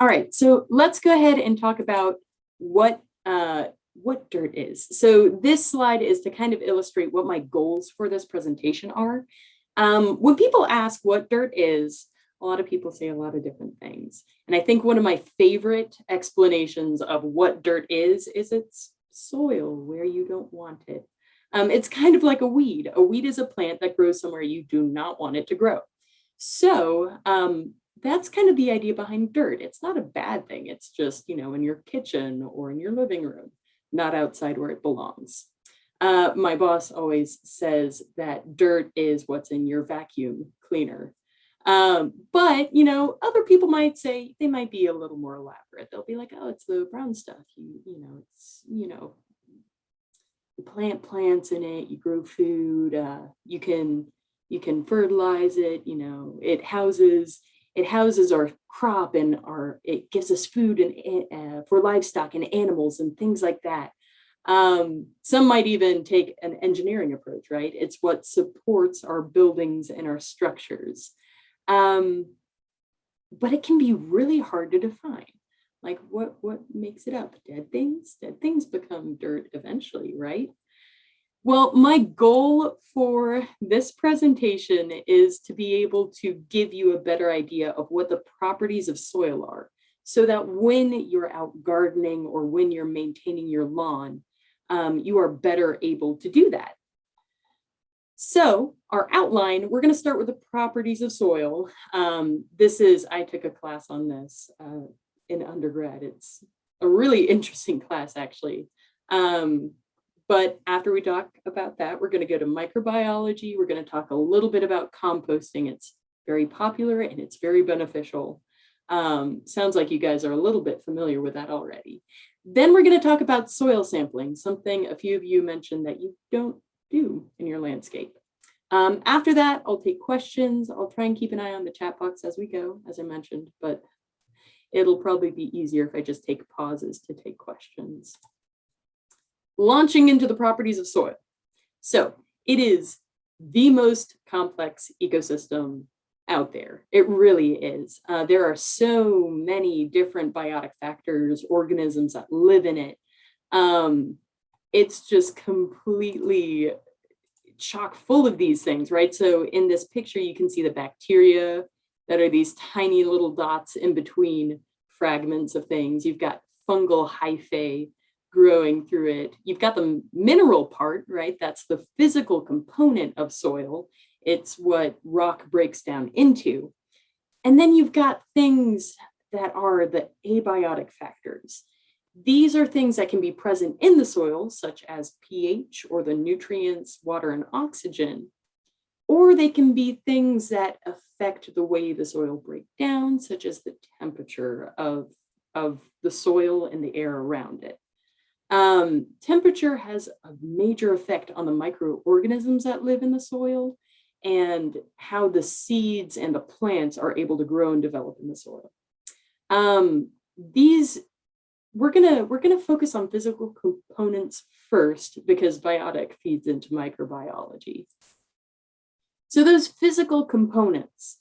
All right, so let's go ahead and talk about what dirt is. So this slide is to kind of illustrate what my goals for this presentation are. When people ask what dirt is, a lot of people say a lot of different things. And I think one of my favorite explanations of what dirt is it's soil where you don't want it. It's kind of like a weed. A weed is a plant that grows somewhere you do not want it to grow. So that's kind of the idea behind dirt. It's not a bad thing. It's just, in your kitchen or in your living room, not outside where it belongs. My boss always says that dirt is what's in your vacuum cleaner. But, other people might say they might be a little more elaborate. They'll be like, oh, it's the brown stuff. You plant plants in it, you grow food, you can fertilize it, it houses our crop and it gives us food and for livestock and animals and things like that. Some might even take an engineering approach, right? It's what supports our buildings and our structures. But it can be really hard to define. Like what makes it up? Dead things? Dead things become dirt eventually, right? Well, my goal for this presentation is to be able to give you a better idea of what the properties of soil are, so that when you're out gardening or when you're maintaining your lawn, you are better able to do that. So our outline, we're going to start with the properties of soil. I took a class on this in undergrad. It's a really interesting class, actually. But after we talk about that, we're going to go to microbiology. We're going to talk a little bit about composting. It's very popular and it's very beneficial. Sounds like you guys are a little bit familiar with that already. Then we're going to talk about soil sampling, something a few of you mentioned that you don't do in your landscape. After that, I'll take questions. I'll try and keep an eye on the chat box as we go, as I mentioned, but it'll probably be easier if I just take pauses to take questions. Launching into the properties of soil. So it is the most complex ecosystem out there. It really is. There are so many different biotic factors, organisms that live in it. It's just completely chock full of these things, right? So in this picture, you can see the bacteria that are these tiny little dots in between fragments of things. You've got fungal hyphae growing through it. You've got the mineral part, right? That's the physical component of soil. It's what rock breaks down into. And then you've got things that are the abiotic factors. These are things that can be present in the soil, such as pH or the nutrients, water, and oxygen, or they can be things that affect the way the soil breaks down, such as the temperature of the soil and the air around it. Temperature has a major effect on the microorganisms that live in the soil and how the seeds and the plants are able to grow and develop in the soil. We're gonna focus on physical components first because biotic feeds into microbiology. So those physical components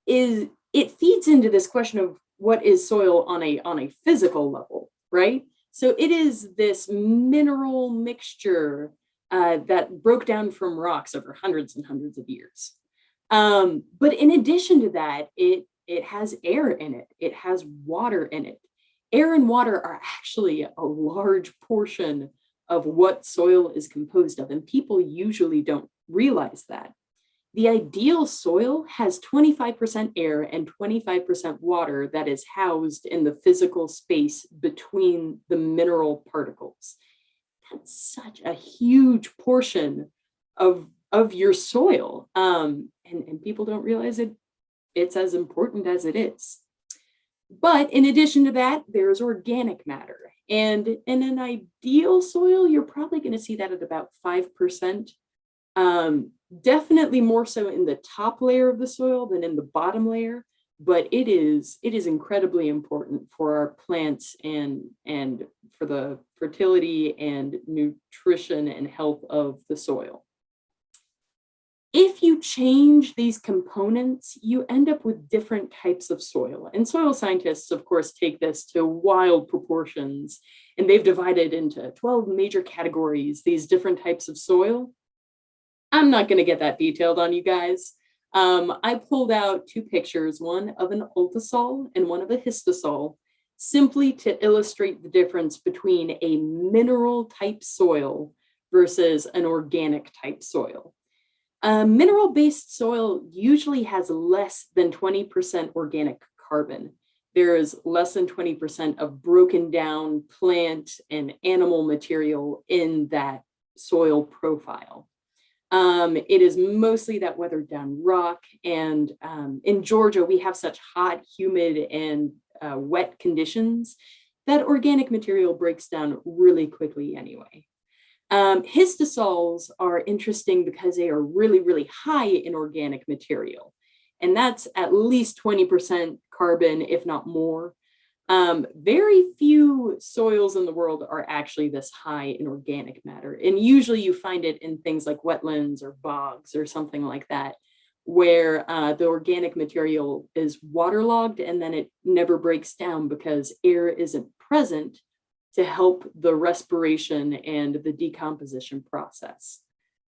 it feeds into this question of what is soil on a physical level, right? So it is this mineral mixture that broke down from rocks over hundreds and hundreds of years. But in addition to that, it has air in it. It has water in it. Air and water are actually a large portion of what soil is composed of, and people usually don't realize that. The ideal soil has 25% air and 25% water that is housed in the physical space between the mineral particles. That's such a huge portion of your soil. And people don't realize it's as important as it is. But in addition to that, there's organic matter. And in an ideal soil, you're probably going to see that at about 5%. Definitely more so in the top layer of the soil than in the bottom layer, but it is incredibly important for our plants and for the fertility and nutrition and health of the soil. If you change these components, you end up with different types of soil. And soil scientists, of course, take this to wild proportions, and they've divided into 12 major categories, these different types of soil. I'm not going to get that detailed on you guys. I pulled out two pictures, one of an ultisol and one of a histosol, simply to illustrate the difference between a mineral type soil versus an organic type soil. Mineral-based soil usually has less than 20% organic carbon. There is less than 20% of broken down plant and animal material in that soil profile. It is mostly that weathered down rock, and in Georgia, we have such hot, humid, and wet conditions that organic material breaks down really quickly anyway. Histosols are interesting because they are really, really high in organic material, and that's at least 20% carbon, if not more. Very few soils in the world are actually this high in organic matter, and usually you find it in things like wetlands or bogs or something like that, where the organic material is waterlogged and then it never breaks down because air isn't present to help the respiration and the decomposition process.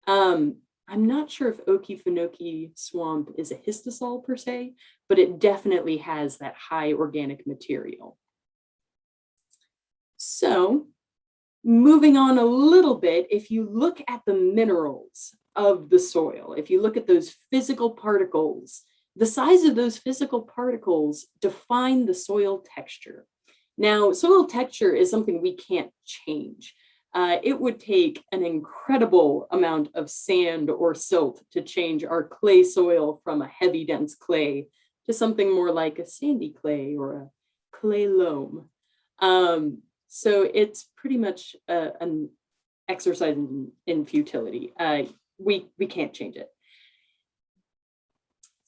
I'm not sure if Okefenokee swamp is a histosol per se, but it definitely has that high organic material. So moving on a little bit, if you look at the minerals of the soil, if you look at those physical particles, the size of those physical particles define the soil texture. Now, soil texture is something we can't change. It would take an incredible amount of sand or silt to change our clay soil from a heavy, dense clay to something more like a sandy clay or a clay loam. So it's pretty much an exercise in futility. We can't change it.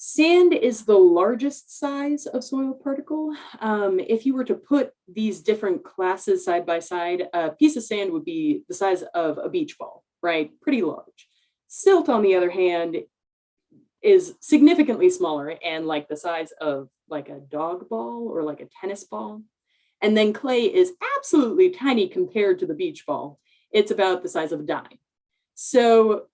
Sand is the largest size of soil particle. If you were to put these different classes side by side, a piece of sand would be the size of a beach ball, right? Pretty large. Silt, on the other hand, is significantly smaller and like the size of like a dog ball or like a tennis ball. And then clay is absolutely tiny compared to the beach ball. It's about the size of a dime. So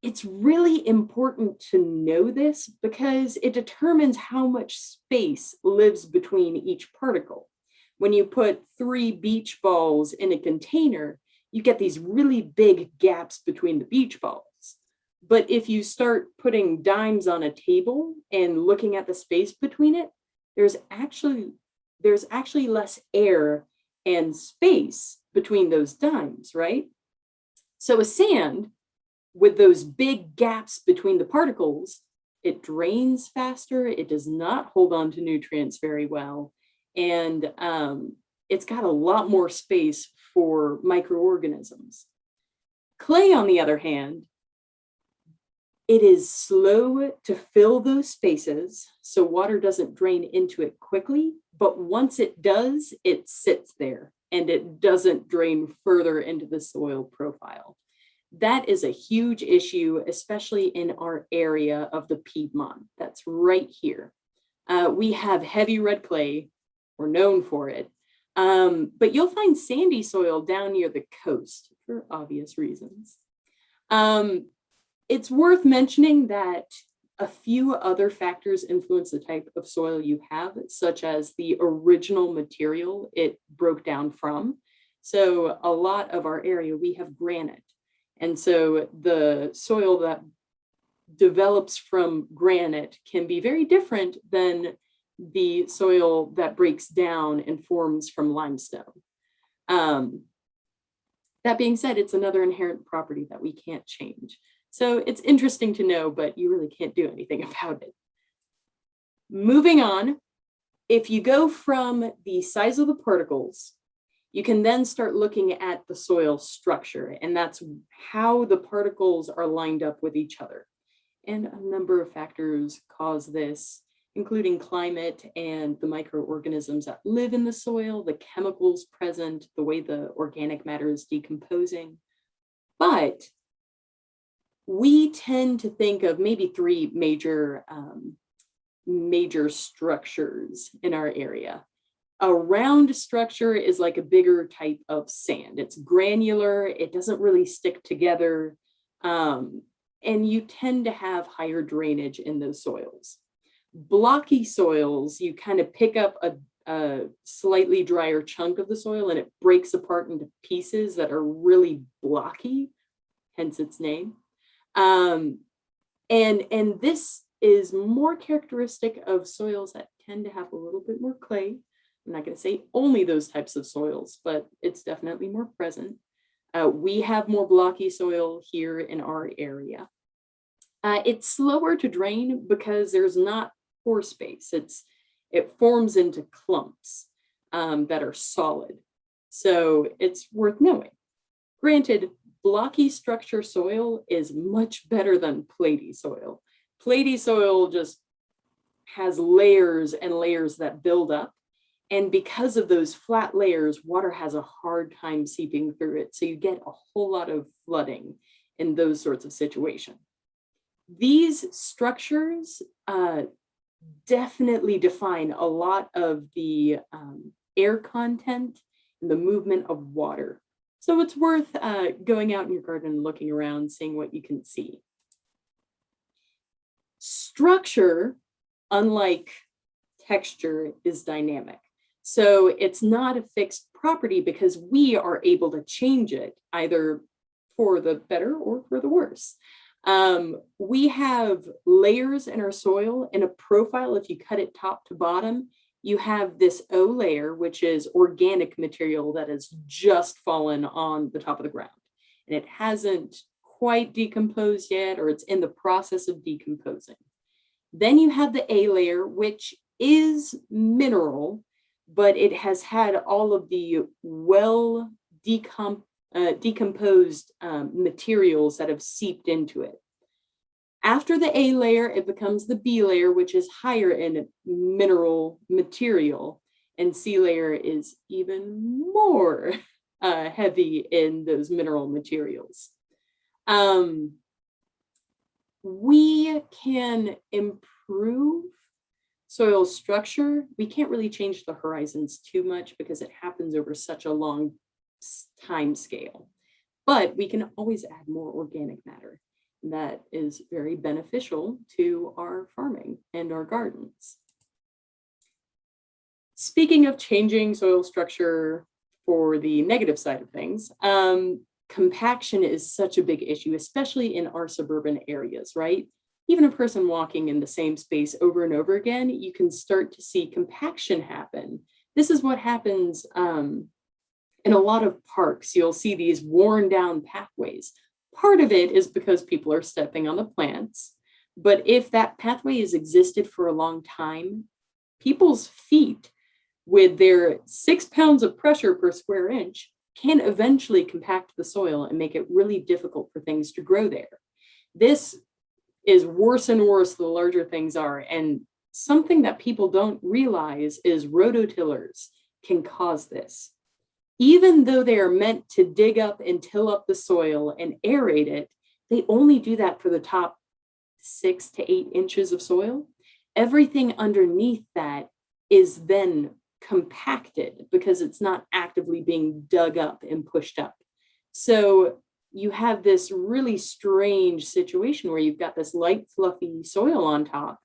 it's really important to know this because it determines how much space lives between each particle. When you put 3 beach balls in a container, you get these really big gaps between the beach balls. But if you start putting dimes on a table and looking at the space between it, there's actually less air and space between those dimes, right? So a sand, with those big gaps between the particles, it drains faster, it does not hold on to nutrients very well, and it's got a lot more space for microorganisms. Clay, on the other hand, it is slow to fill those spaces, so water doesn't drain into it quickly, but once it does, it sits there and it doesn't drain further into the soil profile. That is a huge issue, especially in our area of the Piedmont. That's right here. We have heavy red clay. We're known for it. But you'll find sandy soil down near the coast for obvious reasons. It's worth mentioning that a few other factors influence the type of soil you have, such as the original material it broke down from. So a lot of our area, we have granite. And so the soil that develops from granite can be very different than the soil that breaks down and forms from limestone. That being said, it's another inherent property that we can't change. So it's interesting to know, but you really can't do anything about it. Moving on, if you go from the size of the particles, you can then start looking at the soil structure, and that's how the particles are lined up with each other. And a number of factors cause this, including climate and the microorganisms that live in the soil, the chemicals present, the way the organic matter is decomposing. But we tend to think of maybe three major structures in our area. A round structure is like a bigger type of sand. It's granular, it doesn't really stick together, and you tend to have higher drainage in those soils. Blocky soils, you kind of pick up a slightly drier chunk of the soil and it breaks apart into pieces that are really blocky, hence its name. And this is more characteristic of soils that tend to have a little bit more clay. I'm not going to say only those types of soils, but it's definitely more present. We have more blocky soil here in our area. It's slower to drain because there's not pore space. It forms into clumps that are solid. So it's worth knowing. Granted, blocky structure soil is much better than platy soil. Platy soil just has layers and layers that build up. And because of those flat layers, water has a hard time seeping through it. So you get a whole lot of flooding in those sorts of situations. These structures definitely define a lot of the air content and the movement of water. So it's worth going out in your garden and looking around, seeing what you can see. Structure, unlike texture, is dynamic. So it's not a fixed property because we are able to change it either for the better or for the worse. We have layers in our soil in a profile. If you cut it top to bottom, you have this O layer, which is organic material that has just fallen on the top of the ground. And it hasn't quite decomposed yet, or it's in the process of decomposing. Then you have the A layer, which is mineral, but it has had all of the well decomposed materials that have seeped into it. After the A layer, it becomes the B layer, which is higher in mineral material, and C layer is even more heavy in those mineral materials. We can improve soil structure. We can't really change the horizons too much because it happens over such a long time scale, but we can always add more organic matter. That is very beneficial to our farming and our gardens. Speaking of changing soil structure for the negative side of things, compaction is such a big issue, especially in our suburban areas, right? Even a person walking in the same space over and over again, you can start to see compaction happen. This is what happens in a lot of parks. You'll see these worn down pathways. Part of it is because people are stepping on the plants, but if that pathway has existed for a long time, people's feet with their 6 pounds of pressure per square inch can eventually compact the soil and make it really difficult for things to grow there. This is worse and worse the larger things are, and something that people don't realize is rototillers can cause this. Even though they are meant to dig up and till up the soil and aerate it, they only do that for the top 6 to 8 inches of soil. Everything underneath that is then compacted because it's not actively being dug up and pushed up. So you have this really strange situation where you've got this light, fluffy soil on top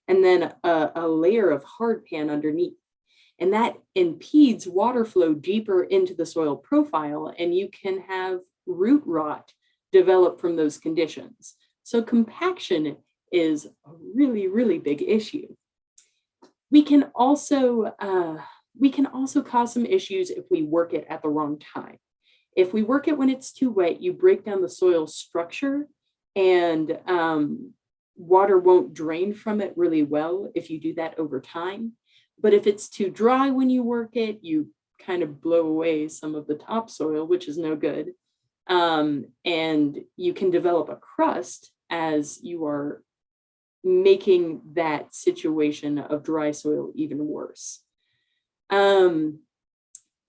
and then a layer of hardpan underneath. And that impedes water flow deeper into the soil profile, and you can have root rot develop from those conditions. So compaction is a really, really big issue. We can also cause some issues if we work it at the wrong time. If we work it when it's too wet, you break down the soil structure, and water won't drain from it really well if you do that over time. But if it's too dry when you work it, you kind of blow away some of the topsoil, which is no good. And you can develop a crust as you are making that situation of dry soil even worse. When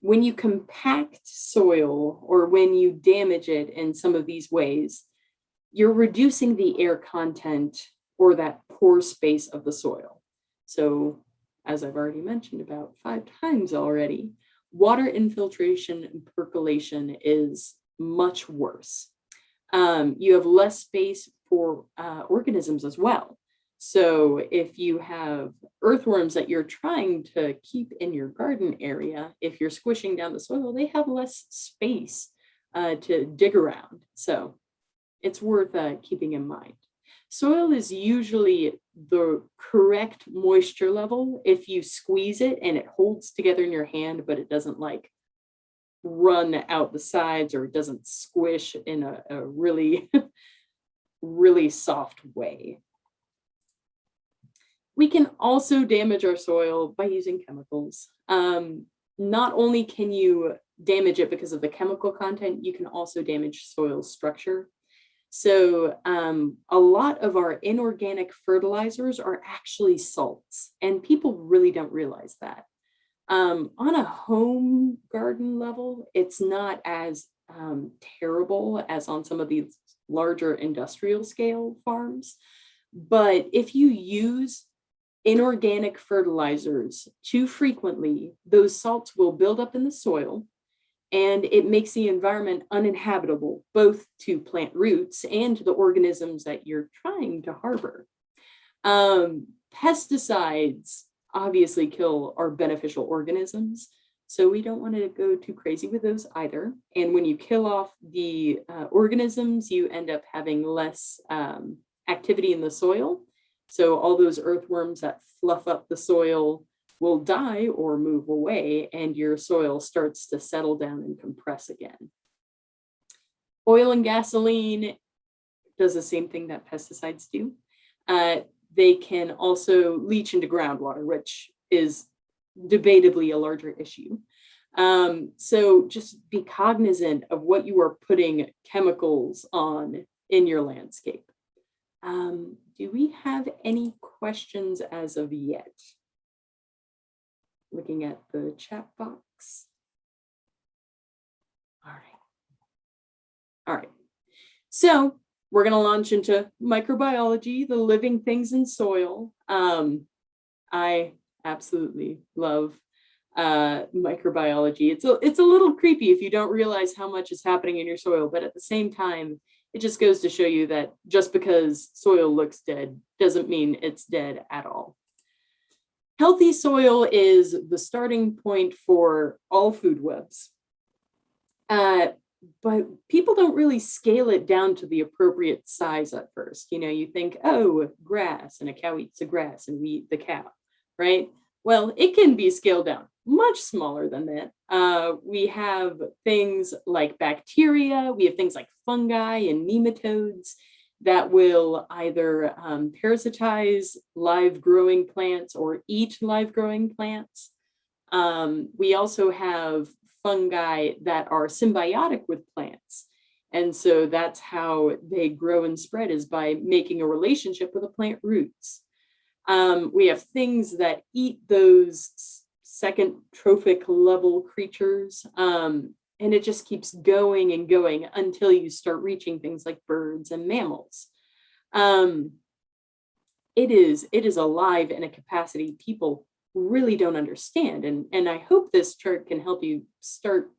you compact soil or when you damage it in some of these ways, you're reducing the air content or that pore space of the soil. So as I've already mentioned about 5 times already, water infiltration and percolation is much worse. You have less space for organisms as well. So if you have earthworms that you're trying to keep in your garden area, if you're squishing down the soil, they have less space to dig around. So it's worth keeping in mind. Soil is usually the correct moisture level if you squeeze it and it holds together in your hand, but it doesn't like run out the sides, or it doesn't squish in a really, really soft way. We can also damage our soil by using chemicals. Not only can you damage it because of the chemical content, you can also damage soil structure. So a lot of our inorganic fertilizers are actually salts, and people really don't realize that. On a home garden level, it's not as terrible as on some of these larger industrial scale farms. But if you use inorganic fertilizers too frequently, those salts will build up in the soil, and it makes the environment uninhabitable, both to plant roots and to the organisms that you're trying to harbor. Pesticides obviously kill our beneficial organisms, so we don't want to go too crazy with those either. And when you kill off the organisms, you end up having less activity in the soil. So all those earthworms that fluff up the soil will die or move away, and your soil starts to settle down and compress again. Oil and gasoline does the same thing that pesticides do. They can also leach into groundwater, which is debatably a larger issue. So just be cognizant of what you are putting chemicals on in your landscape. Do we have any questions as of yet? Looking at the chat box. All right. So we're going to launch into microbiology, the living things in soil. I absolutely love microbiology. It's a little creepy if you don't realize how much is happening in your soil, but at the same time, it just goes to show you that just because soil looks dead doesn't mean it's dead at all. Healthy soil is the starting point for all food webs. But people don't really scale it down to the appropriate size at first. You know, you think, oh, grass, and a cow eats the grass and we eat the cow, right? Well, it can be scaled down much smaller than that. We have things like bacteria, we have things like fungi and nematodes that will either parasitize live growing plants or eat live growing plants. We also have fungi that are symbiotic with plants. And so that's how they grow and spread, is by making a relationship with the plant roots. We have things that eat those second trophic level creatures. And it just keeps going and going until you start reaching things like birds and mammals. It is alive in a capacity people really don't understand. And I hope this chart can help you start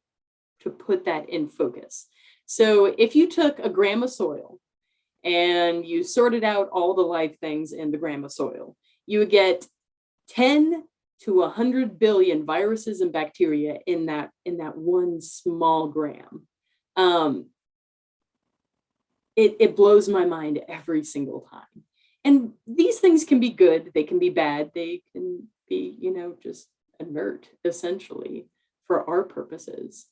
to put that in focus. So if you took a gram of soil and you sorted out all the live things in the gram of soil, you would get 10 to 100 billion viruses and bacteria in that one small gram. It blows my mind every single time. And these things can be good, they can be bad, they can be, you know, just inert essentially for our purposes.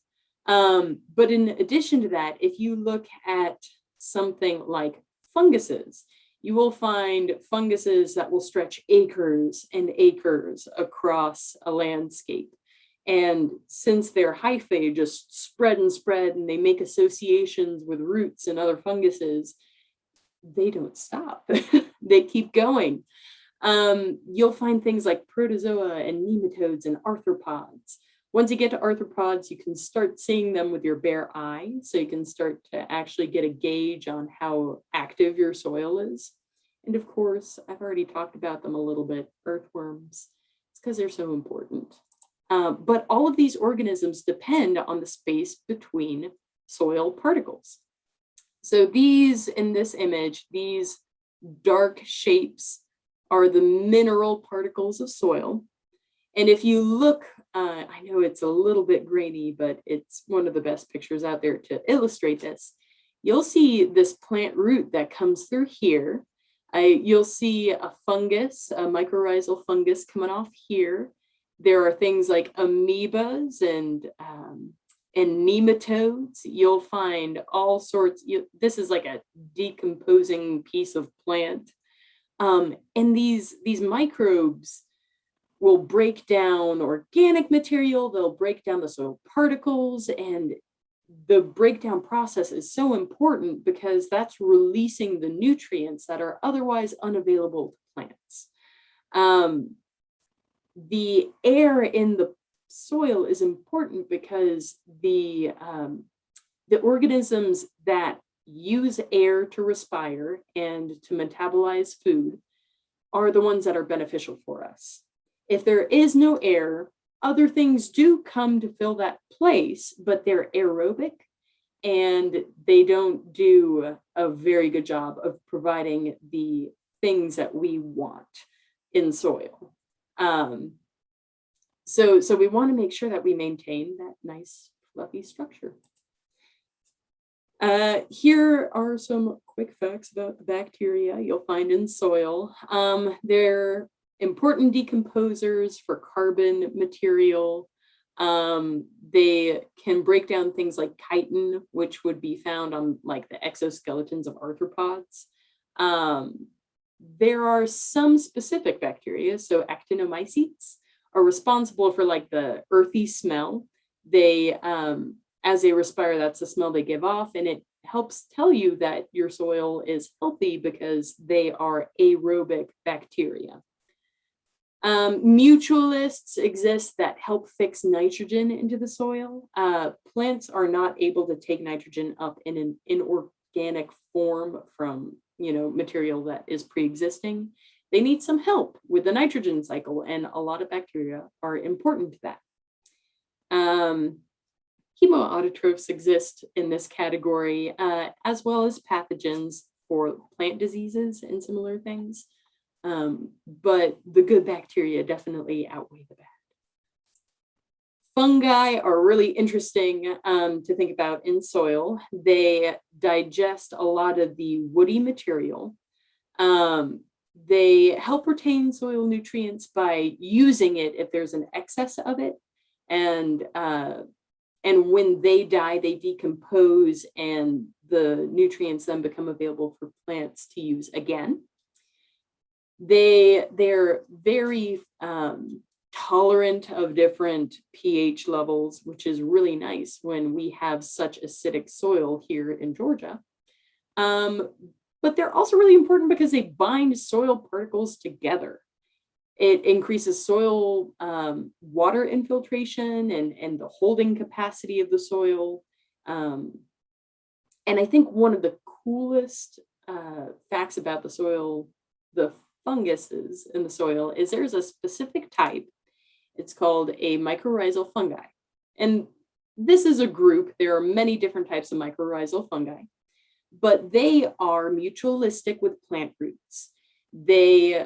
But in addition to that, if you look at something like funguses, you will find funguses that will stretch acres and acres across a landscape. And since they're hyphae, just spread and spread, and they make associations with roots and other funguses, they don't stop. They keep going. You'll find things like protozoa and nematodes and arthropods. Once you get to arthropods, you can start seeing them with your bare eye. So you can start to actually get a gauge on how active your soil is. And of course, I've already talked about them a little bit, earthworms. It's because they're so important. But all of these organisms depend on the space between soil particles. So these, in this image, these dark shapes are the mineral particles of soil. And if you look, I know it's a little bit grainy, but it's one of the best pictures out there to illustrate this. You'll see this plant root that comes through here. You'll see a fungus, a mycorrhizal fungus coming off here. There are things like amoebas and nematodes. You'll find all sorts. This is like a decomposing piece of plant. And these microbes will break down organic material, they'll break down the soil particles, and the breakdown process is so important because that's releasing the nutrients that are otherwise unavailable to plants. The air in the soil is important because the organisms that use air to respire and to metabolize food are the ones that are beneficial for us. If there is no air, other things do come to fill that place, but they're aerobic and they don't do a very good job of providing the things that we want in soil. So we want to make sure that we maintain that nice fluffy structure. Here are some quick facts about the bacteria you'll find in soil. They're important decomposers for carbon material. They can break down things like chitin, which would be found on like the exoskeletons of arthropods. There are some specific bacteria, so actinomycetes are responsible for like the earthy smell. They, as they respire, that's the smell they give off, and it helps tell you that your soil is healthy because they are aerobic bacteria. Mutualists exist that help fix nitrogen into the soil. Plants are not able to take nitrogen up in an inorganic form from, material that is pre-existing. They need some help with the nitrogen cycle, and a lot of bacteria are important to that. Chemoautotrophs exist in this category, as well as pathogens for plant diseases and similar things. But the good bacteria definitely outweigh the bad. Fungi are really interesting to think about in soil. They digest a lot of the woody material. They help retain soil nutrients by using it if there's an excess of it. And when they die, they decompose and the nutrients then become available for plants to use again. They're very tolerant of different pH levels, which is really nice when we have such acidic soil here in Georgia. But they're also really important because they bind soil particles together. It increases soil water infiltration and the holding capacity of the soil. And I think one of the coolest facts about the soil, the funguses in the soil, is there's a specific type. It's called a mycorrhizal fungi. And this is a group. There are many different types of mycorrhizal fungi, but they are mutualistic with plant roots. They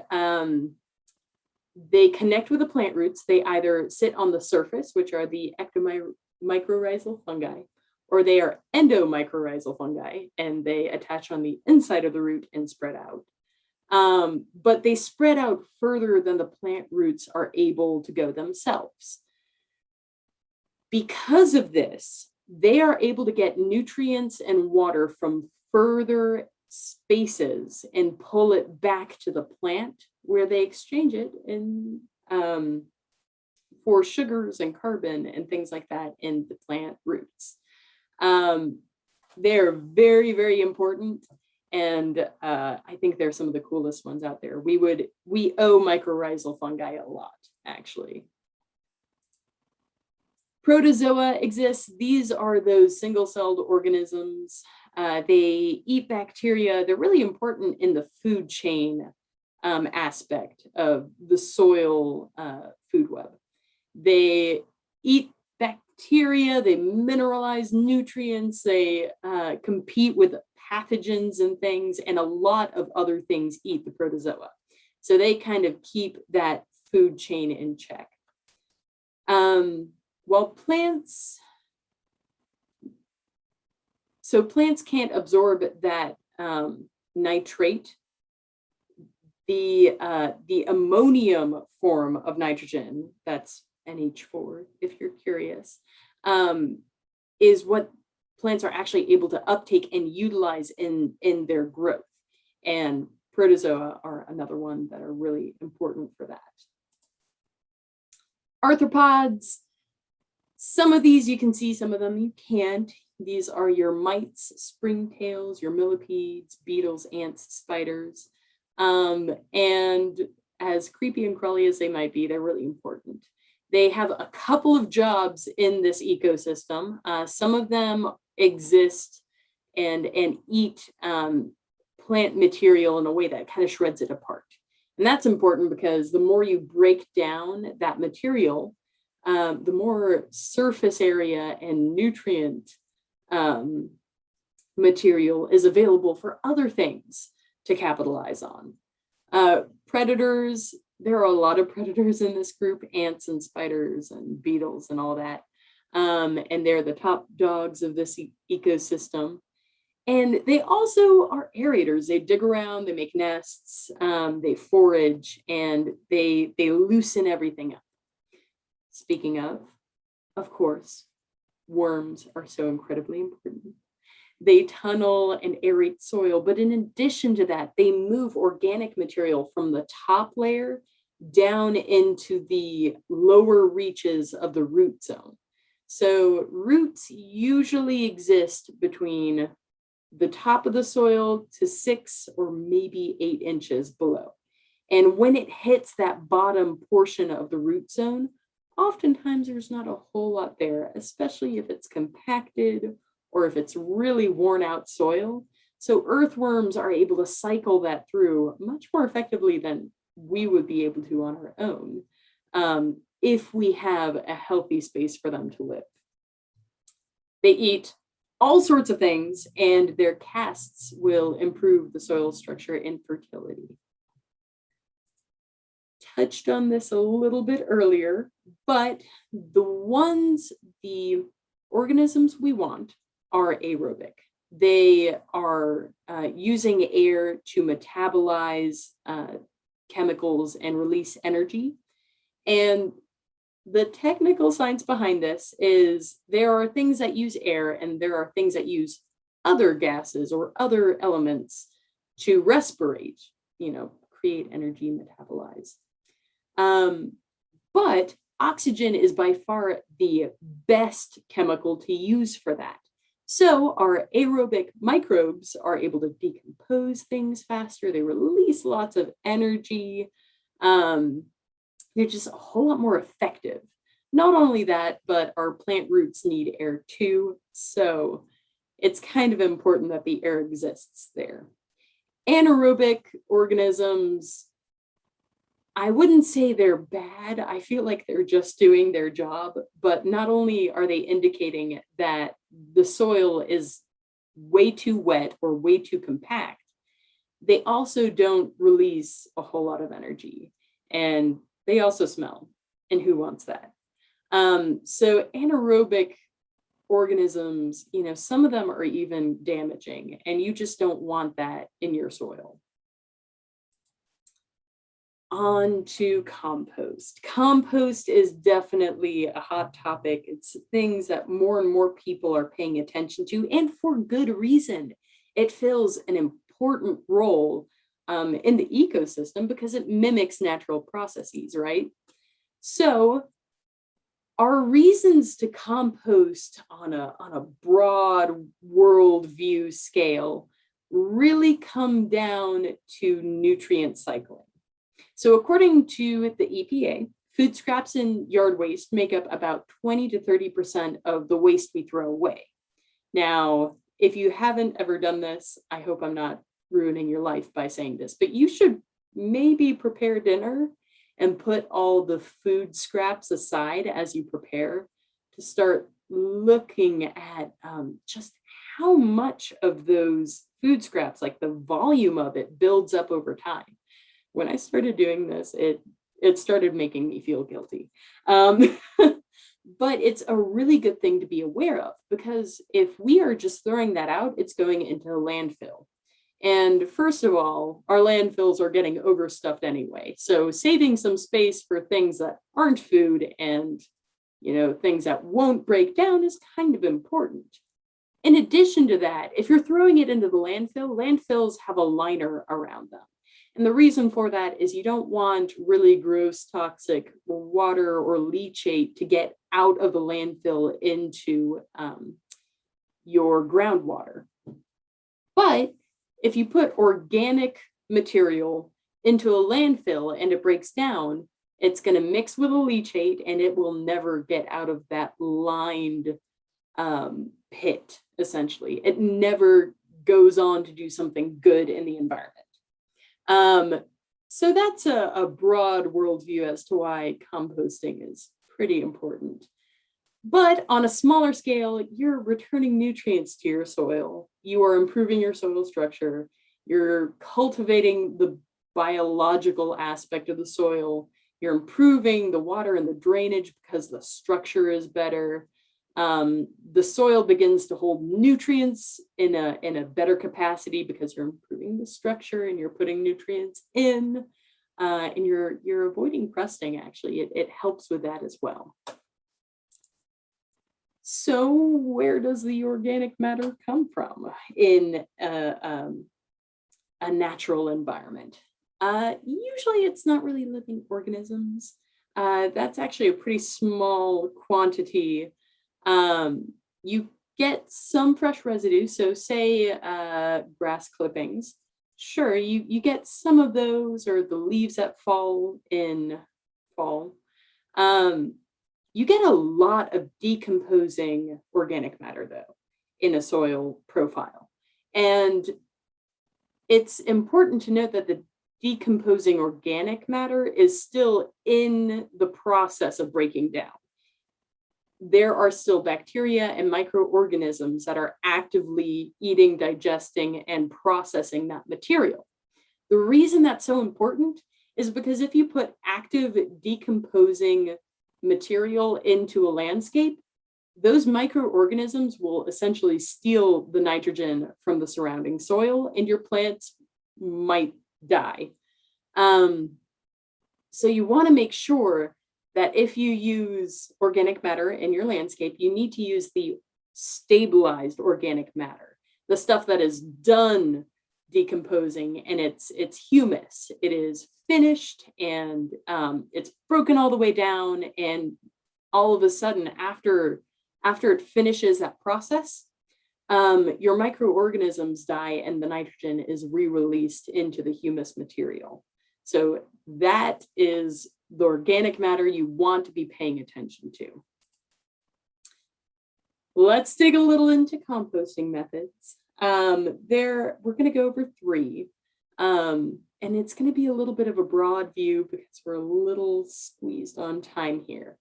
connect with the plant roots. They either sit on the surface, which are the ectomycorrhizal fungi, or they are endomycorrhizal fungi, and they attach on the inside of the root and spread out. But they spread out further than the plant roots are able to go themselves. Because of this, they are able to get nutrients and water from further spaces and pull it back to the plant, where they exchange it in, for sugars and carbon and things like that in the plant roots. They're very, very important. And I think they're some of the coolest ones out there. We owe mycorrhizal fungi a lot, actually. Protozoa exists. These are those single-celled organisms. They eat bacteria. They're really important in the food chain aspect of the soil food web. They eat bacteria, they mineralize nutrients, they compete with pathogens and things, and a lot of other things eat the protozoa. So they kind of keep that food chain in check. While plants can't absorb that nitrate, the ammonium form of nitrogen, that's NH4, if you're curious, is what plants are actually able to uptake and utilize in their growth. And protozoa are another one that are really important for that. Arthropods, some of these you can see, some of them you can't. These are your mites, springtails, your millipedes, beetles, ants, spiders. And as creepy and crawly as they might be, they're really important. They have a couple of jobs in this ecosystem. Some of them exist and eat plant material in a way that kind of shreds it apart. And that's important because the more you break down that material, the more surface area and nutrient material is available for other things to capitalize on. Predators, there are a lot of predators in this group, ants and spiders and beetles and all that. And they're the top dogs of this ecosystem. And they also are aerators. They dig around, they make nests, they forage, and they loosen everything up. Speaking of course, worms are so incredibly important. They tunnel and aerate soil, but in addition to that, they move organic material from the top layer down into the lower reaches of the root zone. So roots usually exist between the top of the soil to 6 or maybe 8 inches below. And when it hits that bottom portion of the root zone, oftentimes there's not a whole lot there, especially if it's compacted or if it's really worn out soil. So earthworms are able to cycle that through much more effectively than we would be able to on our own, if we have a healthy space for them to live. They eat all sorts of things, and their casts will improve the soil structure and fertility. Touched on this a little bit earlier, but the organisms we want are aerobic. They are using air to metabolize chemicals and release energy. And the technical science behind this is there are things that use air and there are things that use other gases or other elements to respirate, create energy, metabolize. But oxygen is by far the best chemical to use for that. So our aerobic microbes are able to decompose things faster. They release lots of energy. They're just a whole lot more effective. Not only that, but our plant roots need air too. So it's kind of important that the air exists there. Anaerobic organisms, I wouldn't say they're bad. I feel like they're just doing their job, but not only are they indicating that the soil is way too wet or way too compact, they also don't release a whole lot of energy, and they also smell, and who wants that? So anaerobic organisms, some of them are even damaging, and you just don't want that in your soil. On to compost. Compost is definitely a hot topic. It's things that more and more people are paying attention to, and for good reason. It fills an important role in the ecosystem because it mimics natural processes, right? So our reasons to compost on a broad worldview scale really come down to nutrient cycling. So according to the EPA, food scraps and yard waste make up about 20 to 30% of the waste we throw away. Now, if you haven't ever done this, I hope I'm not ruining your life by saying this, but you should maybe prepare dinner and put all the food scraps aside as you prepare to start looking at just how much of those food scraps, like the volume of it, builds up over time. When I started doing this, it started making me feel guilty. But it's a really good thing to be aware of, because if we are just throwing that out, it's going into a landfill. And first of all, our landfills are getting overstuffed anyway. So saving some space for things that aren't food and, things that won't break down is kind of important. In addition to that, if you're throwing it into the landfill, landfills have a liner around them. And the reason for that is you don't want really gross, toxic water or leachate to get out of the landfill into your groundwater. But if you put organic material into a landfill and it breaks down, it's going to mix with a leachate and it will never get out of that lined pit, essentially. It never goes on to do something good in the environment. So that's a broad worldview as to why composting is pretty important. But on a smaller scale, you're returning nutrients to your soil. You are improving your soil structure. You're cultivating the biological aspect of the soil. You're improving the water and the drainage because the structure is better. The soil begins to hold nutrients in a better capacity because you're improving the structure and you're putting nutrients in, and you're avoiding crusting. Actually, it helps with that as well. So where does the organic matter come from in a natural environment? Usually it's not really living organisms. That's actually a pretty small quantity. You get some fresh residue. So say grass clippings. Sure, you get some of those, or the leaves that fall in fall. You get a lot of decomposing organic matter, though, in a soil profile. And it's important to note that the decomposing organic matter is still in the process of breaking down. There are still bacteria and microorganisms that are actively eating, digesting, and processing that material. The reason that's so important is because if you put active decomposing material into a landscape, those microorganisms will essentially steal the nitrogen from the surrounding soil, and your plants might die. So you want to make sure that if you use organic matter in your landscape, you need to use the stabilized organic matter, the stuff that is done decomposing, and it's humus. It is finished and it's broken all the way down, and all of a sudden after it finishes that process, your microorganisms die and the nitrogen is re-released into the humus material. So that is the organic matter you want to be paying attention to. Let's dig a little into composting methods. We're going to go over 3. And it's going to be a little bit of a broad view because we're a little squeezed on time here.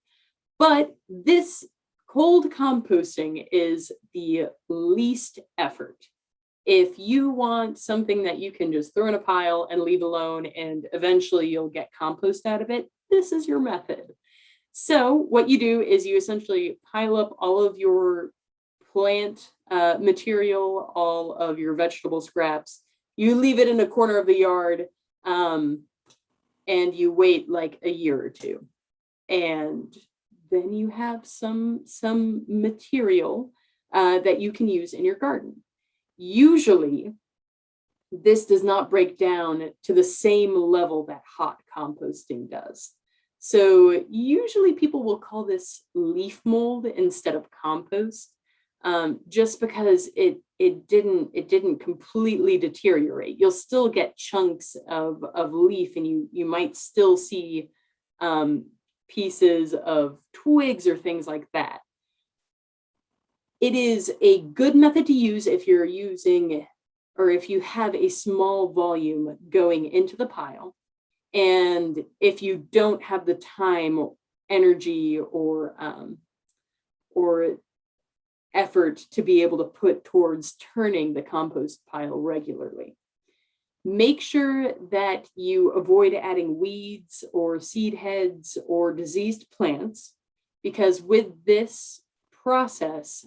But this cold composting is the least effort. If you want something that you can just throw in a pile and leave alone and eventually you'll get compost out of it, this is your method. So what you do is you essentially pile up all of your plant material, all of your vegetable scraps. You leave it in a corner of the yard, and you wait like a year or two. And then you have some material that you can use in your garden. Usually, this does not break down to the same level that hot composting does. So usually people will call this leaf mold instead of compost, just because it didn't completely deteriorate. You'll still get chunks of leaf, and you might still see pieces of twigs or things like that. It is a good method to use if you're using, or if you have a small volume going into the pile. And if you don't have the time, energy, or effort to be able to put towards turning the compost pile regularly. Make sure that you avoid adding weeds or seed heads or diseased plants, because with this process,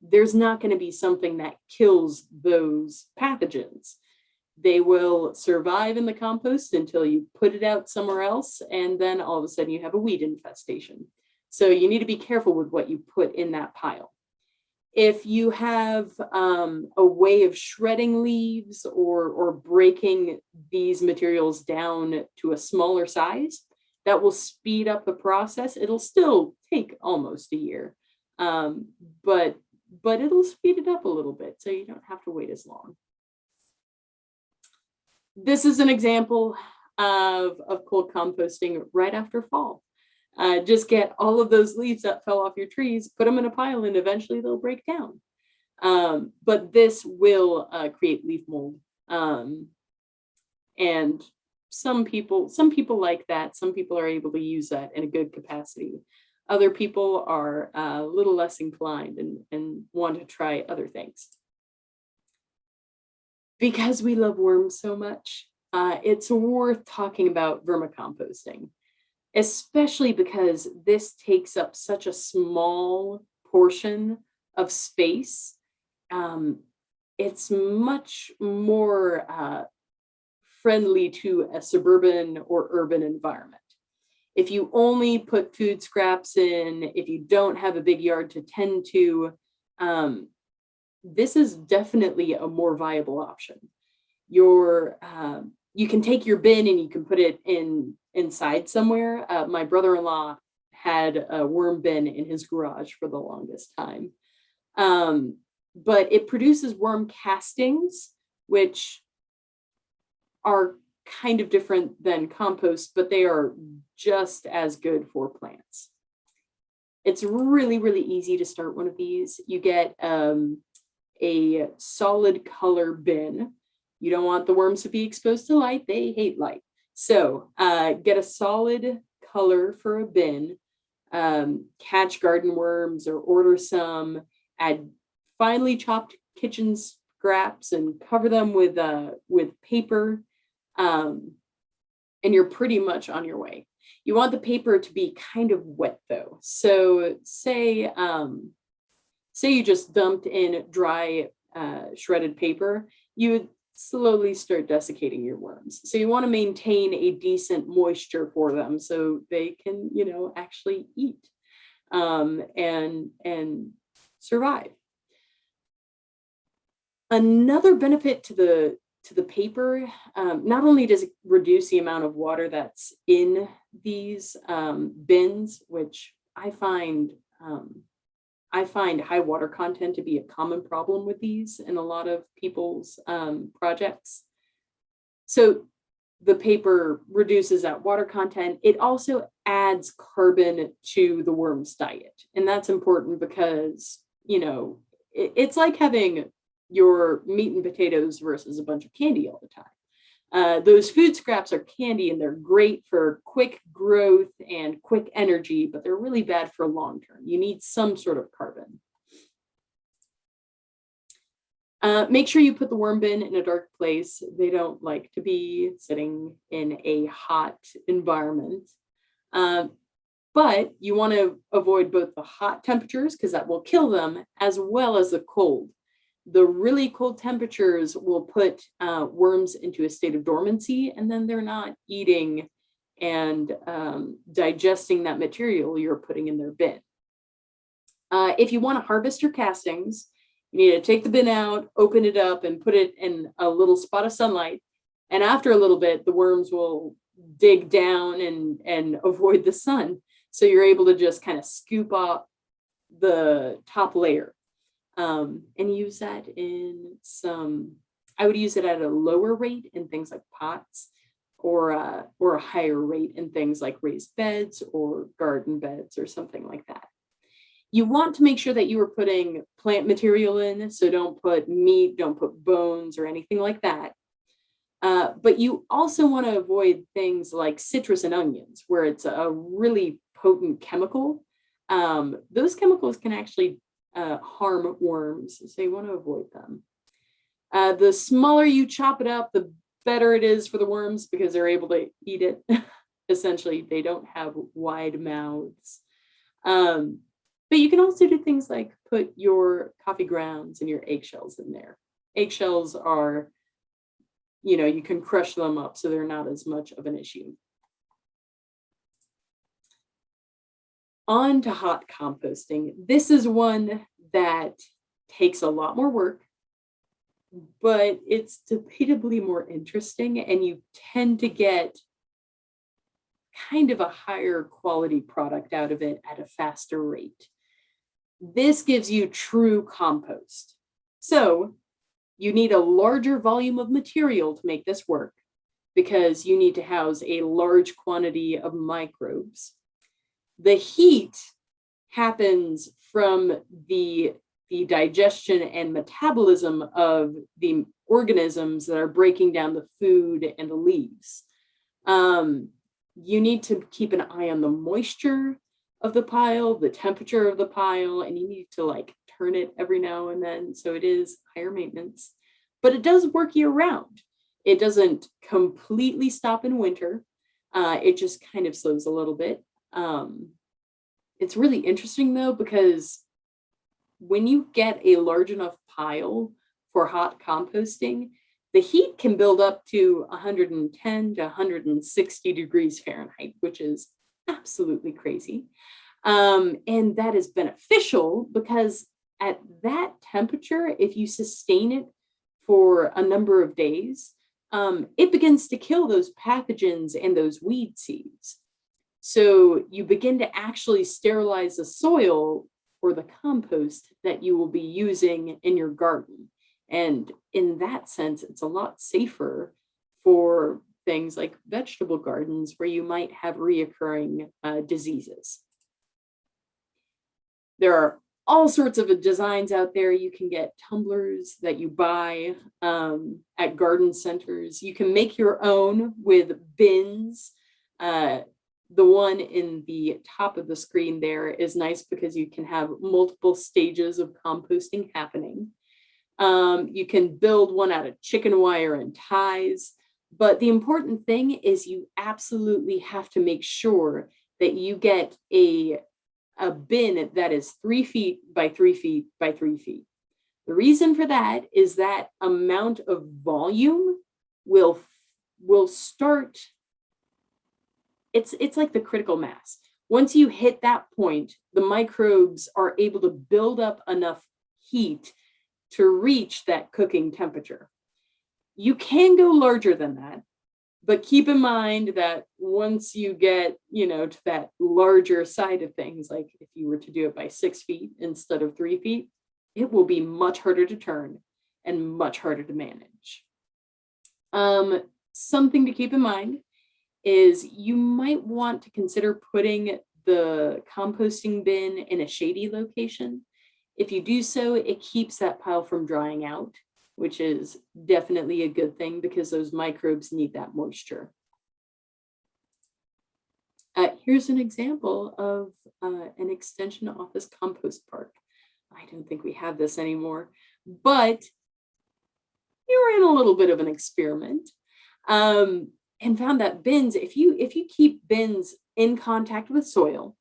there's not going to be something that kills those pathogens. They will survive in the compost until you put it out somewhere else, and then all of a sudden you have a weed infestation. So you need to be careful with what you put in that pile. If you have a way of shredding leaves or breaking these materials down to a smaller size, that will speed up the process. It'll still take almost a year, but it'll speed it up a little bit, so you don't have to wait as long. This is an example of cold composting right after fall. Just get all of those leaves that fell off your trees, put them in a pile, and eventually they'll break down. But this will create leaf mold. And some people like that. Some people are able to use that in a good capacity. Other people are a little less inclined and want to try other things. Because we love worms so much, it's worth talking about vermicomposting, especially because this takes up such a small portion of space. It's much more friendly to a suburban or urban environment. If you only put food scraps in, if you don't have a big yard to tend to, this is definitely a more viable option. You can take your bin and you can put it inside somewhere. My brother-in-law had a worm bin in his garage for the longest time. But it produces worm castings, which are kind of different than compost, but they are just as good for plants. It's really, really easy to start one of these. You get a solid color bin. You don't want the worms to be exposed to light. They hate light. So get a solid color for a bin, catch garden worms or order some, add finely chopped kitchen scraps and cover them with paper, and you're pretty much on your way. You want the paper to be kind of wet though. So say you just dumped in dry shredded paper, you would slowly start desiccating your worms. So you want to maintain a decent moisture for them so they can, actually eat and survive. Another benefit to the paper, not only does it reduce the amount of water that's in these bins, which I find high water content to be a common problem with these in a lot of people's projects. So the paper reduces that water content. It also adds carbon to the worm's diet. And that's important because, it's like having your meat and potatoes versus a bunch of candy all the time. Those food scraps are candy and they're great for quick growth and quick energy, but they're really bad for long term. You need some sort of carbon. Make sure you put the worm bin in a dark place. They don't like to be sitting in a hot environment. But you want to avoid both the hot temperatures, because that will kill them, as well as the cold. The really cold temperatures will put worms into a state of dormancy, and then they're not eating and digesting that material you're putting in their bin. If you want to harvest your castings, you need to take the bin out, open it up, and put it in a little spot of sunlight. And after a little bit, the worms will dig down and avoid the sun. So you're able to just kind of scoop off the top layer. And use that in I would use it at a lower rate in things like pots or a higher rate in things like raised beds or garden beds or something like that. You want to make sure that you are putting plant material in, so don't put meat, don't put bones or anything like that. But you also want to avoid things like citrus and onions, where it's a really potent chemical. Those chemicals can actually harm worms, so you want to avoid them. The smaller you chop it up, the better it is for the worms because they're able to eat it. Essentially, they don't have wide mouths. But you can also do things like put your coffee grounds and your eggshells in there. Eggshells are, you can crush them up so they're not as much of an issue. On to hot composting. This is one that takes a lot more work, but it's debatably more interesting, and you tend to get kind of a higher quality product out of it at a faster rate. This gives you true compost. So you need a larger volume of material to make this work because you need to house a large quantity of microbes. The heat happens from the digestion and metabolism of the organisms that are breaking down the food and the leaves. You need to keep an eye on the moisture of the pile, the temperature of the pile, and you need to turn it every now and then. So it is higher maintenance, but it does work year round. It doesn't completely stop in winter. It just kind of slows a little bit. It's really interesting though, because when you get a large enough pile for hot composting, the heat can build up to 110 to 160 degrees Fahrenheit, which is absolutely crazy. And that is beneficial because at that temperature, if you sustain it for a number of days, it begins to kill those pathogens and those weed seeds. So you begin to actually sterilize the soil for the compost that you will be using in your garden. And in that sense, it's a lot safer for things like vegetable gardens where you might have reoccurring diseases. There are all sorts of designs out there. You can get tumblers that you buy at garden centers. You can make your own with bins. The one in the top of the screen there is nice because you can have multiple stages of composting happening. You can build one out of chicken wire and ties. But the important thing is you absolutely have to make sure that you get a bin that is 3 feet by 3 feet by 3 feet. The reason for that is that amount of volume will start. It's like the critical mass. Once you hit that point, the microbes are able to build up enough heat to reach that cooking temperature. You can go larger than that, but keep in mind that once you get, to that larger side of things, like if you were to do it by 6 feet instead of 3 feet, it will be much harder to turn and much harder to manage. Something to keep in mind is you might want to consider putting the composting bin in a shady location. If you do so, it keeps that pile from drying out, which is definitely a good thing because those microbes need that moisture. Here's an example of an extension office compost park. I don't think we have this anymore, but you were in a little bit of an experiment and found that bins, if you keep bins in contact with soil,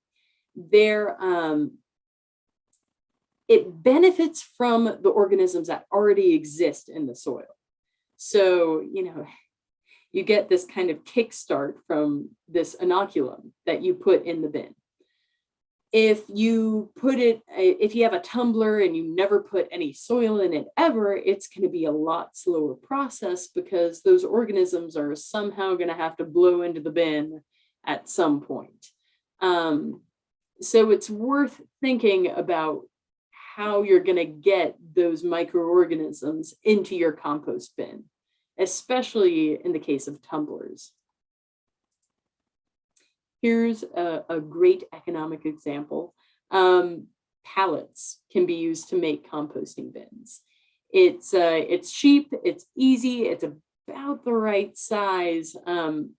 it benefits from the organisms that already exist in the soil. So, you get this kind of kickstart from this inoculum that you put in the bin. If you have a tumbler and you never put any soil in it ever, it's going to be a lot slower process because those organisms are somehow going to have to blow into the bin at some point. So it's worth thinking about how you're going to get those microorganisms into your compost bin, especially in the case of tumblers. Here's a great economic example. Pallets can be used to make composting bins. It's cheap, it's easy, it's about the right size, and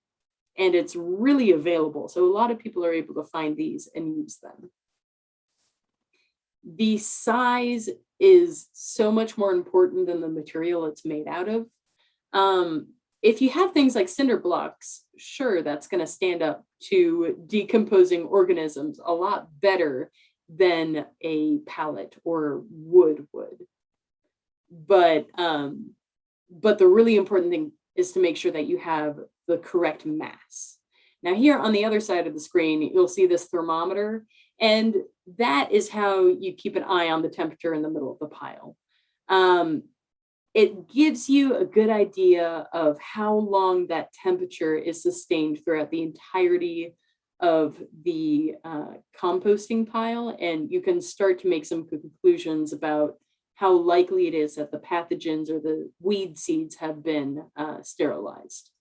it's really available. So a lot of people are able to find these and use them. The size is so much more important than the material it's made out of. If you have things like cinder blocks, sure, that's going to stand up to decomposing organisms a lot better than a pallet or wood would. But the really important thing is to make sure that you have the correct mass. Now here on the other side of the screen, you'll see this thermometer, and that is how you keep an eye on the temperature in the middle of the pile. It gives you a good idea of how long that temperature is sustained throughout the entirety of the composting pile, and you can start to make some conclusions about how likely it is that the pathogens or the weed seeds have been sterilized.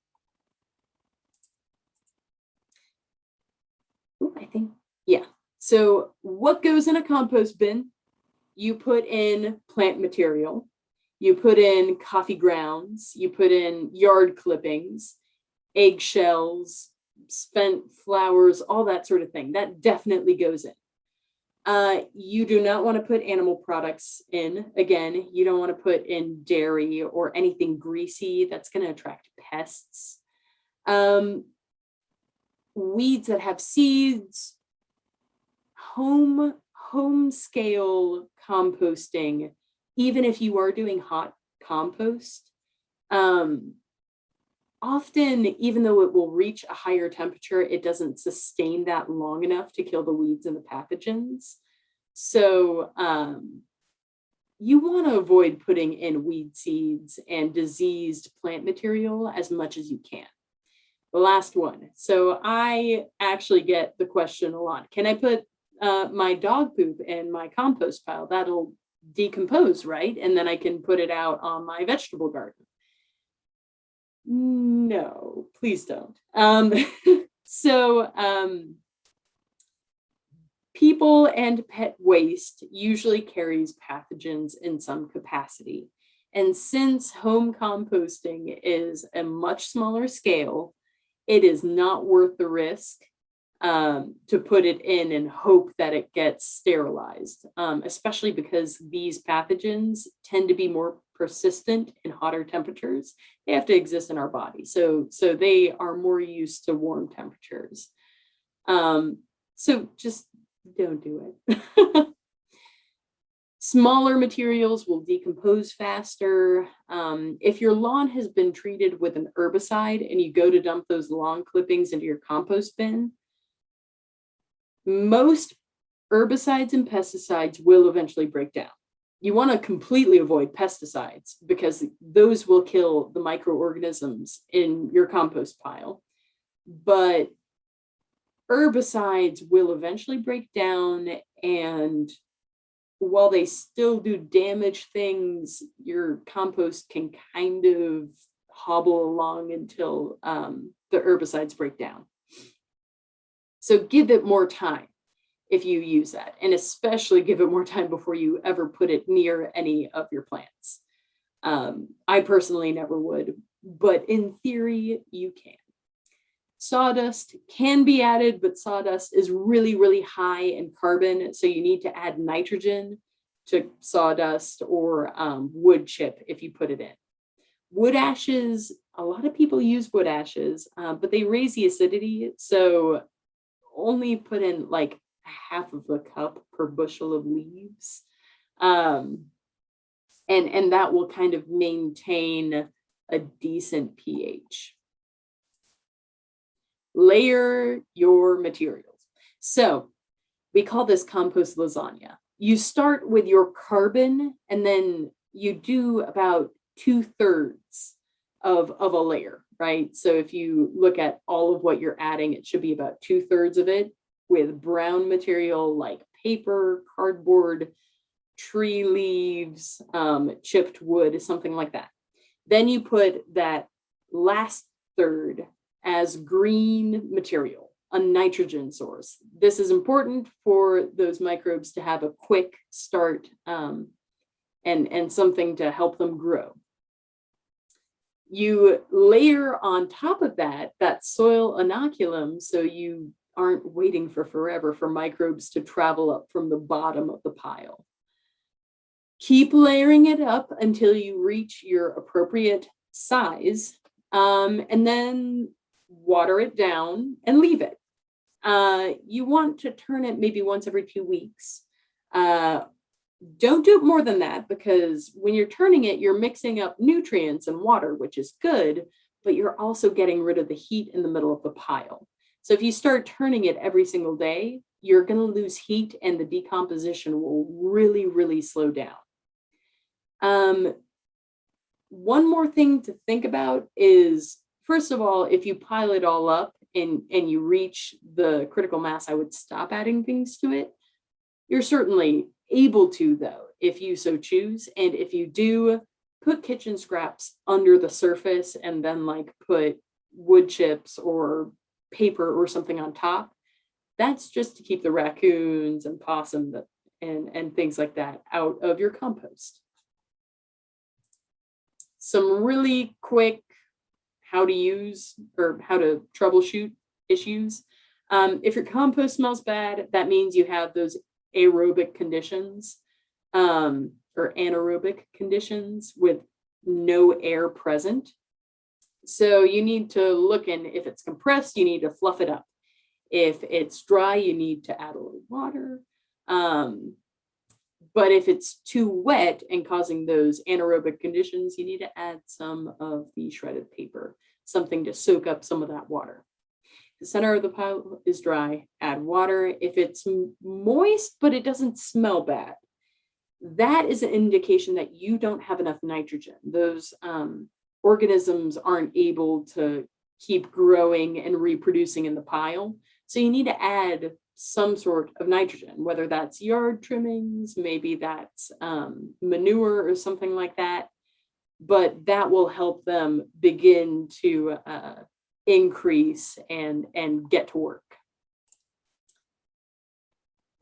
Ooh, I think, yeah. So what goes in a compost bin? You put in plant material, you put in coffee grounds, you put in yard clippings, eggshells, spent flowers, all that sort of thing. That definitely goes in. You do not want to put animal products in. Again, you don't want to put in dairy or anything greasy. That's going to attract pests. Weeds that have seeds, home scale composting, even if you are doing hot compost, often, even though it will reach a higher temperature, it doesn't sustain that long enough to kill the weeds and the pathogens. So you want to avoid putting in weed seeds and diseased plant material as much as you can. The last one. So I actually get the question a lot. Can I put my dog poop in my compost pile? That'll decompose, right? And then I can put it out on my vegetable garden. No, please don't. People and pet waste usually carries pathogens in some capacity. And since home composting is a much smaller scale, it is not worth the risk to put it in and hope that it gets sterilized, especially because these pathogens tend to be more persistent in hotter temperatures. They have to exist in our body. So they are more used to warm temperatures. So just don't do it. Smaller materials will decompose faster. If your lawn has been treated with an herbicide and you go to dump those lawn clippings into your compost bin, most herbicides and pesticides will eventually break down. You want to completely avoid pesticides because those will kill the microorganisms in your compost pile. But herbicides will eventually break down, and while they still do damage things, your compost can kind of hobble along until the herbicides break down. So give it more time if you use that, and especially give it more time before you ever put it near any of your plants. I personally never would, but in theory, you can. Sawdust can be added, but sawdust is really, really high in carbon, so you need to add nitrogen to sawdust or wood chip if you put it in. Wood ashes, a lot of people use wood ashes, but they raise the acidity, so only put in like half of a cup per bushel of leaves. And that will kind of maintain a decent pH. Layer your materials. So we call this compost lasagna. You start with your carbon, and then you do about 2/3 of a layer, right? So if you look at all of what you're adding, it should be about 2/3 of it with brown material like paper, cardboard, tree leaves, chipped wood, something like that. Then you put that last third as green material. a nitrogen source. This is important for those microbes to have a quick start and something to help them grow. You layer on top of that soil inoculum, so you aren't waiting for forever for microbes to travel up from the bottom of the pile. Keep layering it up until you reach your appropriate size, and then water it down and leave it. You want to turn it maybe once every 2 weeks. Don't do it more than that, because when you're turning it, you're mixing up nutrients and water, which is good, but you're also getting rid of the heat in the middle of the pile. So if you start turning it every single day, you're going to lose heat and the decomposition will really, really slow down. One more thing to think about is, first of all, if you pile it all up and you reach the critical mass, I would stop adding things to it. You're certainly able to, though, if you so choose. And if you do, put kitchen scraps under the surface and then like put wood chips or paper or something on top. That's just to keep the raccoons and possum and things like that out of your compost. Some really quick how to use or how to troubleshoot issues. If your compost smells bad, that means you have those aerobic conditions or anaerobic conditions with no air present. So you need to look in. If it's compressed, you need to fluff it up. If it's dry, you need to add a little water. But if it's too wet and causing those anaerobic conditions, you need to add some of the shredded paper, something to soak up some of that water. The center of the pile is dry, add water. If it's moist, but it doesn't smell bad, that is an indication that you don't have enough nitrogen. Those organisms aren't able to keep growing and reproducing in the pile. So you need to add some sort of nitrogen, whether that's yard trimmings, maybe that's manure or something like that. But that will help them begin to increase and get to work.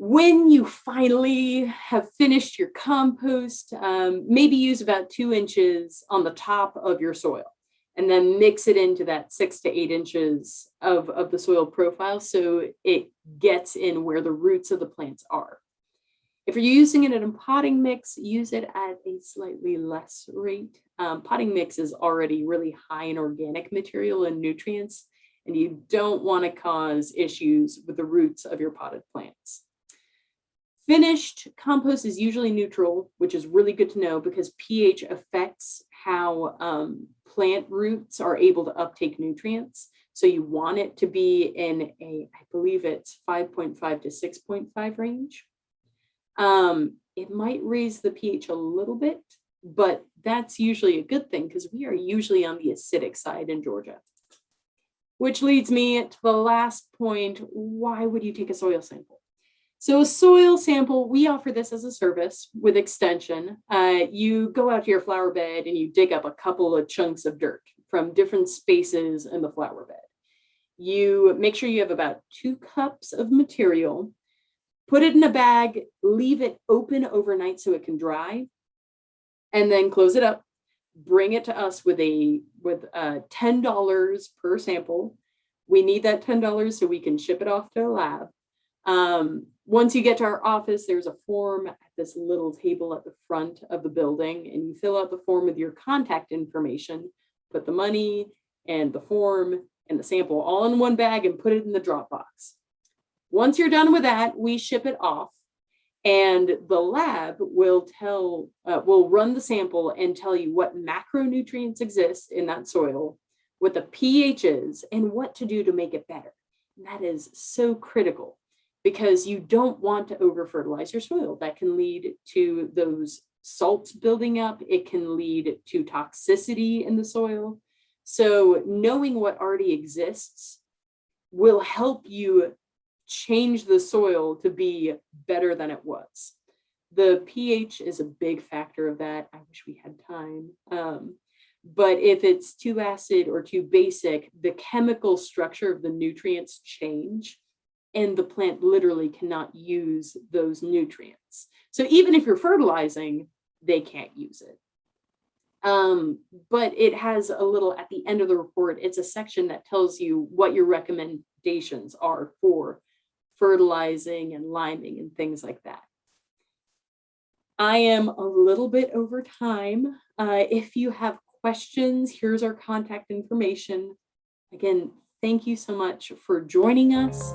When you finally have finished your compost, maybe use about 2 inches on the top of your soil and then mix it into that 6 to 8 inches of the soil profile so it gets in where the roots of the plants are. If you're using it in a potting mix, use it at a slightly less rate. Potting mix is already really high in organic material and nutrients, and you don't want to cause issues with the roots of your potted plants. Finished compost is usually neutral, which is really good to know because pH affects how plant roots are able to uptake nutrients. So you want it to be in I believe it's 5.5 to 6.5 range. It might raise the pH a little bit, but that's usually a good thing because we are usually on the acidic side in Georgia. Which leads me to the last point. Why would you take a soil sample? So a soil sample, we offer this as a service with Extension. You go out to your flower bed and you dig up a couple of chunks of dirt from different spaces in the flower bed. You make sure you have about 2 cups of material, put it in a bag, leave it open overnight so it can dry, and then close it up. Bring it to us with $10 per sample. We need that $10 so we can ship it off to a lab. Once you get to our office, there's a form at this little table at the front of the building, and you fill out the form with your contact information, put the money and the form and the sample all in one bag and put it in the drop box. Once you're done with that, we ship it off, and the lab will run the sample and tell you what macronutrients exist in that soil, what the pH is, and what to do to make it better. And that is so critical because you don't want to over-fertilize your soil. That can lead to those salts building up. It can lead to toxicity in the soil. So knowing what already exists will help you change the soil to be better than it was. The pH is a big factor of that. I wish we had time. But if it's too acid or too basic, the chemical structure of the nutrients change, and the plant literally cannot use those nutrients. So even if you're fertilizing, they can't use it. But it has a little, at the end of the report, it's a section that tells you what your recommendations are for fertilizing and liming and things like that. I am a little bit over time. If you have questions, here's our contact information. Again, thank you so much for joining us.